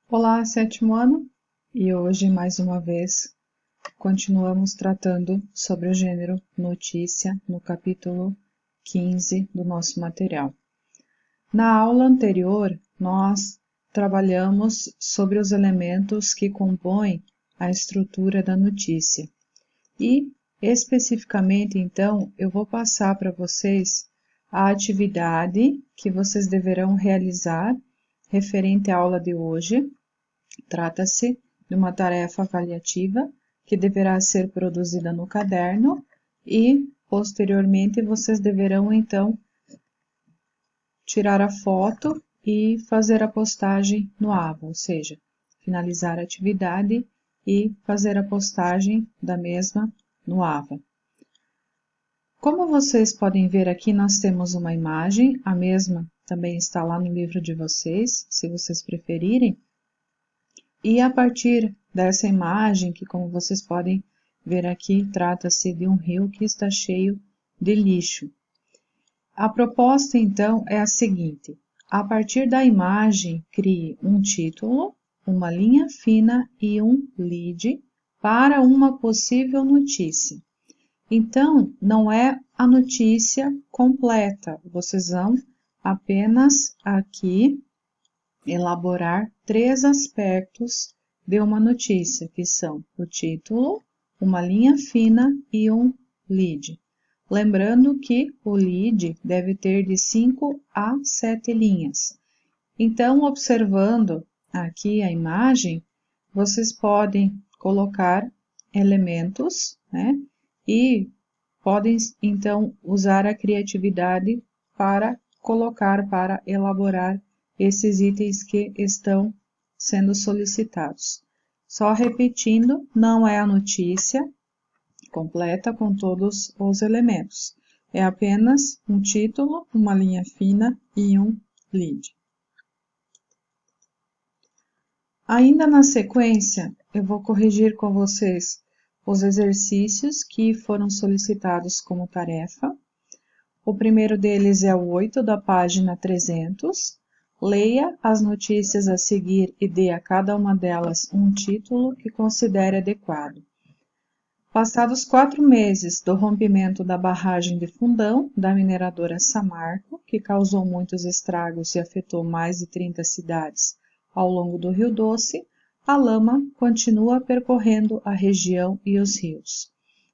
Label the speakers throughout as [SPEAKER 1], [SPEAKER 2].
[SPEAKER 1] Olá, sétimo ano, e hoje, mais uma vez, continuamos tratando sobre o gênero notícia no capítulo 15 do nosso material. Na aula anterior, nós trabalhamos sobre os elementos que compõem a estrutura da notícia. E, especificamente, então, eu vou passar para vocês a atividade que vocês deverão realizar referente à aula de hoje. Trata-se de uma tarefa avaliativa que deverá ser produzida no caderno e, posteriormente, vocês deverão, então, tirar a foto e fazer a postagem no AVA, ou seja, finalizar a atividade e fazer a postagem da mesma no AVA. Como vocês podem ver aqui, nós temos uma imagem, a mesma também está lá no livro de vocês, se vocês preferirem. E a partir dessa imagem, que como vocês podem ver aqui, trata-se de um rio que está cheio de lixo. A proposta, então, é a seguinte: a partir da imagem, crie um título, uma linha fina e um lead para uma possível notícia. Então, não é a notícia completa, vocês vão apenas aqui elaborar 3 aspectos de uma notícia, que são o título, uma linha fina e um lead. Lembrando que o lead deve ter de 5 a 7 linhas. Então, observando aqui a imagem, vocês podem colocar elementos, né? E podem, então, usar a criatividade para colocar, para elaborar esses itens que estão sendo solicitados. Só repetindo, não é a notícia completa com todos os elementos. É apenas um título, uma linha fina e um lead. Ainda na sequência, eu vou corrigir com vocês os exercícios que foram solicitados como tarefa. O primeiro deles é o 8 da página 300. Leia as notícias a seguir e dê a cada uma delas um título que considere adequado. Passados 4 meses do rompimento da barragem de Fundão, da mineradora Samarco, que causou muitos estragos e afetou mais de 30 cidades ao longo do Rio Doce, a lama continua percorrendo a região e os rios.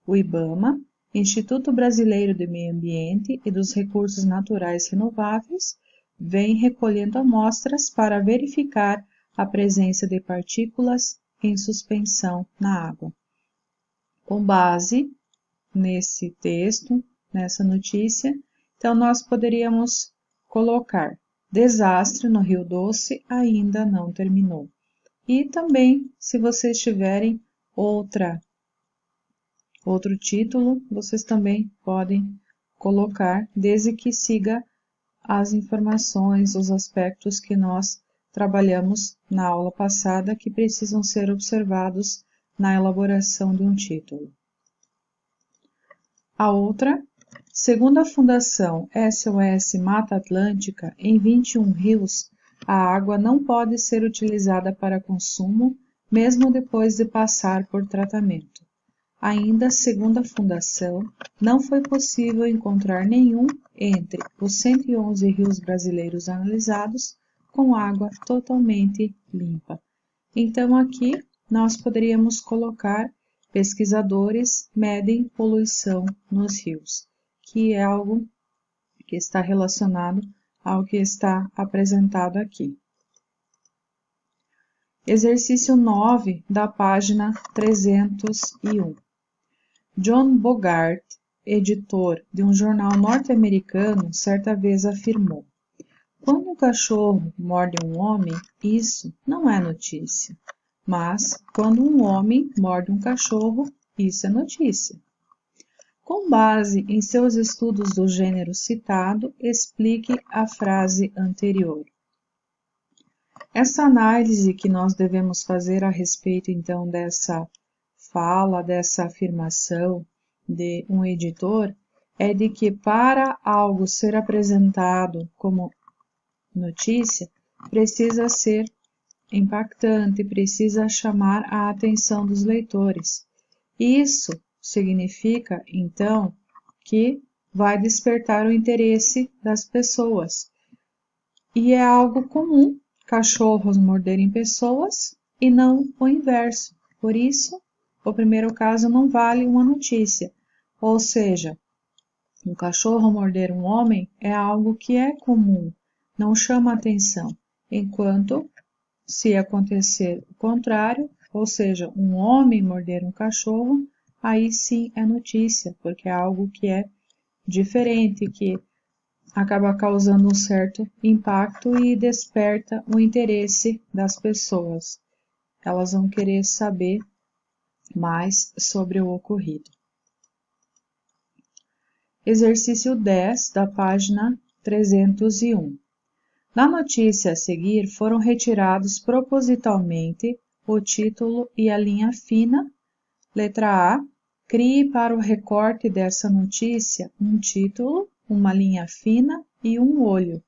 [SPEAKER 1] O IBAMA, Instituto Brasileiro de Meio Ambiente e dos Recursos Naturais Renováveis, vem recolhendo amostras para verificar a presença de partículas em suspensão na água. Com base nesse texto, nessa notícia, então nós poderíamos colocar: desastre no Rio Doce ainda não terminou. E também, se vocês tiverem outro título, vocês também podem colocar, desde que siga as informações, os aspectos que nós trabalhamos na aula passada, que precisam ser observados na elaboração de um título. A outra: segundo a Fundação SOS Mata Atlântica, em 21 rios, a água não pode ser utilizada para consumo, mesmo depois de passar por tratamento. Ainda, segundo a Fundação, não foi possível encontrar nenhum entre os 111 rios brasileiros analisados com água totalmente limpa. Então, aqui nós poderíamos colocar: pesquisadores medem poluição nos rios, que é algo que está relacionado ao que está apresentado aqui. Exercício 9 da página 301. John Bogart, editor de um jornal norte-americano, certa vez afirmou: quando um cachorro morde um homem, isso não é notícia. Mas, quando um homem morde um cachorro, isso é notícia. Com base em seus estudos do gênero citado, explique a frase anterior. Essa análise que nós devemos fazer a respeito, então, dessa fala, dessa afirmação de um editor, é de que para algo ser apresentado como notícia, precisa ser impactante, precisa chamar a atenção dos leitores. Isso significa, então, que vai despertar o interesse das pessoas. E é algo comum cachorros morderem pessoas e não o inverso. Por isso, o primeiro caso não vale uma notícia. Ou seja, um cachorro morder um homem é algo que é comum, não chama atenção. Enquanto, se acontecer o contrário, ou seja, um homem morder um cachorro, aí sim é notícia, porque é algo que é diferente, que acaba causando um certo impacto e desperta o interesse das pessoas. Elas vão querer saber mais sobre o ocorrido. Exercício 10, da página 301. Na notícia a seguir foram retirados propositalmente o título e a linha fina. Letra A. Crie para o recorte dessa notícia um título, uma linha fina e um olho.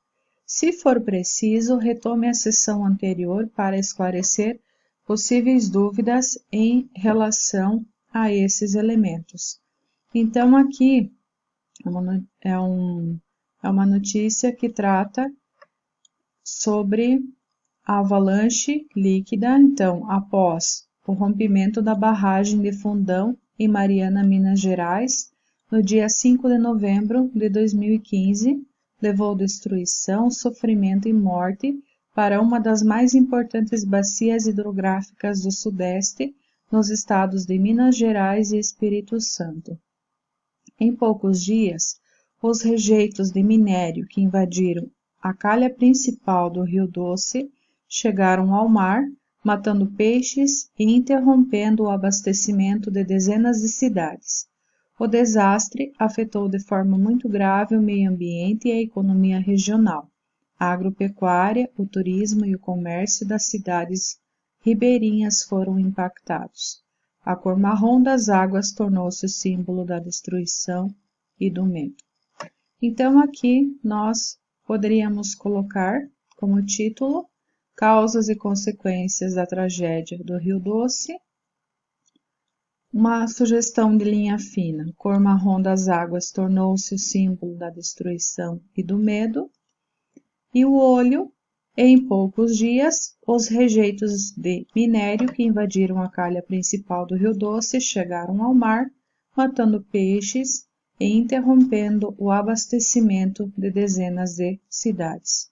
[SPEAKER 1] Se for preciso, retome a sessão anterior para esclarecer possíveis dúvidas em relação a esses elementos. Então, aqui é uma notícia que trata sobre a avalanche líquida. Então, após o rompimento da barragem de Fundão em Mariana, Minas Gerais, no dia 5 de novembro de 2015, levou destruição, sofrimento e morte para uma das mais importantes bacias hidrográficas do Sudeste, nos estados de Minas Gerais e Espírito Santo. Em poucos dias, os rejeitos de minério que invadiram a calha principal do Rio Doce chegaram ao mar, matando peixes e interrompendo o abastecimento de dezenas de cidades. O desastre afetou de forma muito grave o meio ambiente e a economia regional, a agropecuária, o turismo e o comércio das cidades ribeirinhas foram impactados. A cor marrom das águas tornou-se o símbolo da destruição e do medo. Então, aqui nós poderíamos colocar como título Causas e consequências da tragédia do Rio Doce. Uma sugestão de linha fina. Cor marrom das águas tornou-se o símbolo da destruição e do medo. E o olho, em poucos dias, os rejeitos de minério que invadiram a calha principal do Rio Doce chegaram ao mar, matando peixes e interrompendo o abastecimento de dezenas de cidades.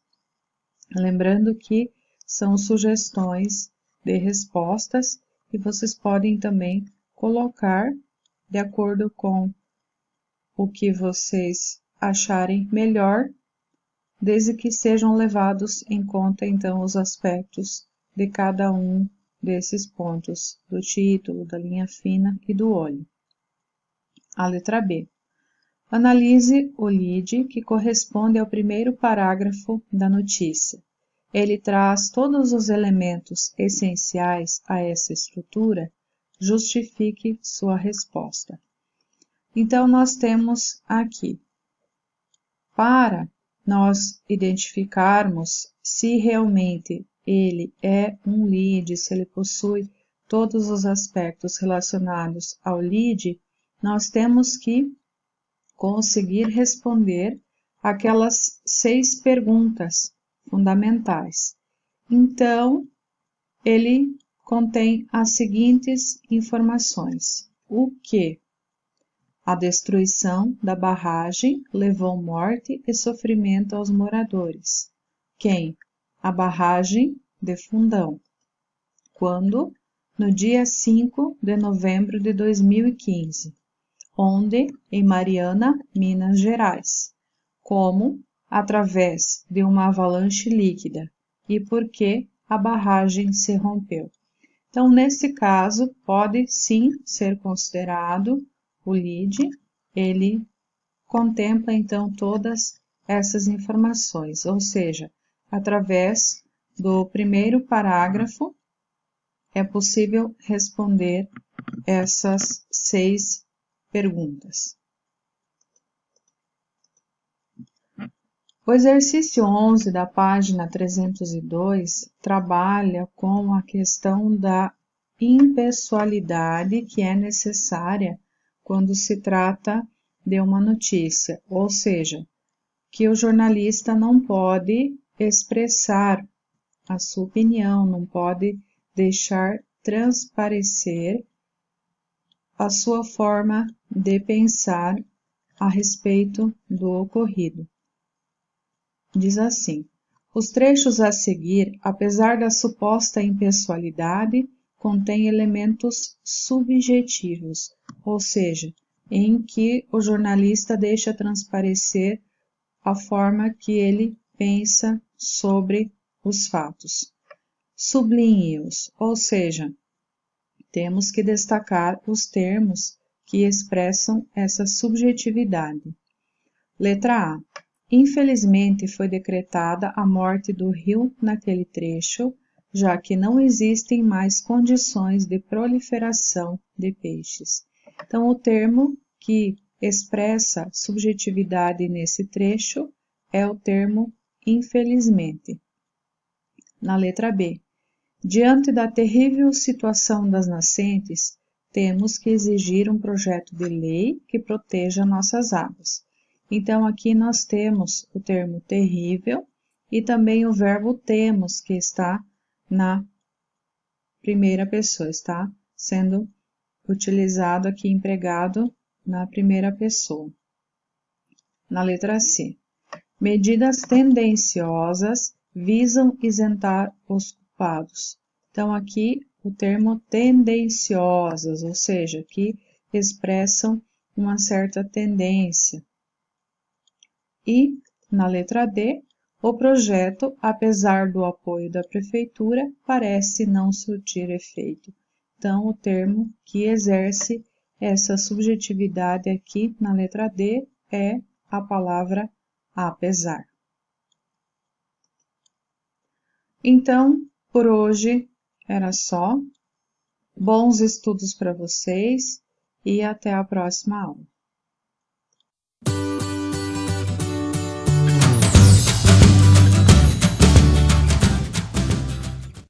[SPEAKER 1] Lembrando que são sugestões de respostas e vocês podem também colocar de acordo com o que vocês acharem melhor, desde que sejam levados em conta então os aspectos de cada um desses pontos, do título, da linha fina e do olho. A letra B. Analise o lead que corresponde ao primeiro parágrafo da notícia. Ele traz todos os elementos essenciais a essa estrutura. Justifique sua resposta. Então, nós temos aqui, para nós identificarmos se realmente ele é um lead, se ele possui todos os aspectos relacionados ao lead, nós temos que conseguir responder aquelas 6 perguntas fundamentais. Então, ele contém as seguintes informações. O que? A destruição da barragem levou morte e sofrimento aos moradores. Quem? A barragem de Fundão. Quando? No dia 5 de novembro de 2015. Onde? Em Mariana, Minas Gerais. Como? Através de uma avalanche líquida. E por que a barragem se rompeu? Então, nesse caso, pode sim ser considerado o lead. Ele contempla então todas essas informações, ou seja, através do primeiro parágrafo é possível responder essas 6 perguntas. O exercício 11 da página 302 trabalha com a questão da impessoalidade que é necessária quando se trata de uma notícia, ou seja, que o jornalista não pode expressar a sua opinião, não pode deixar transparecer a sua forma de pensar a respeito do ocorrido. Diz assim: os trechos a seguir, apesar da suposta impessoalidade, contêm elementos subjetivos, ou seja, em que o jornalista deixa transparecer a forma que ele pensa sobre os fatos. Sublinhe-os, ou seja, temos que destacar os termos que expressam essa subjetividade. Letra A. Infelizmente foi decretada a morte do rio naquele trecho, já que não existem mais condições de proliferação de peixes. Então, o termo que expressa subjetividade nesse trecho é o termo infelizmente. Na letra B. Diante da terrível situação das nascentes, temos que exigir um projeto de lei que proteja nossas águas. Então, aqui nós temos o termo terrível e também o verbo temos, que está na primeira pessoa, está sendo utilizado aqui, empregado na primeira pessoa. Na letra C. Medidas tendenciosas visam isentar os culpados. Então, aqui o termo tendenciosas, ou seja, que expressam uma certa tendência. E, na letra D, o projeto, apesar do apoio da prefeitura, parece não surtir efeito. Então, o termo que exerce essa subjetividade aqui na letra D é a palavra apesar. Então, por hoje era só. Bons estudos para vocês e até a próxima aula.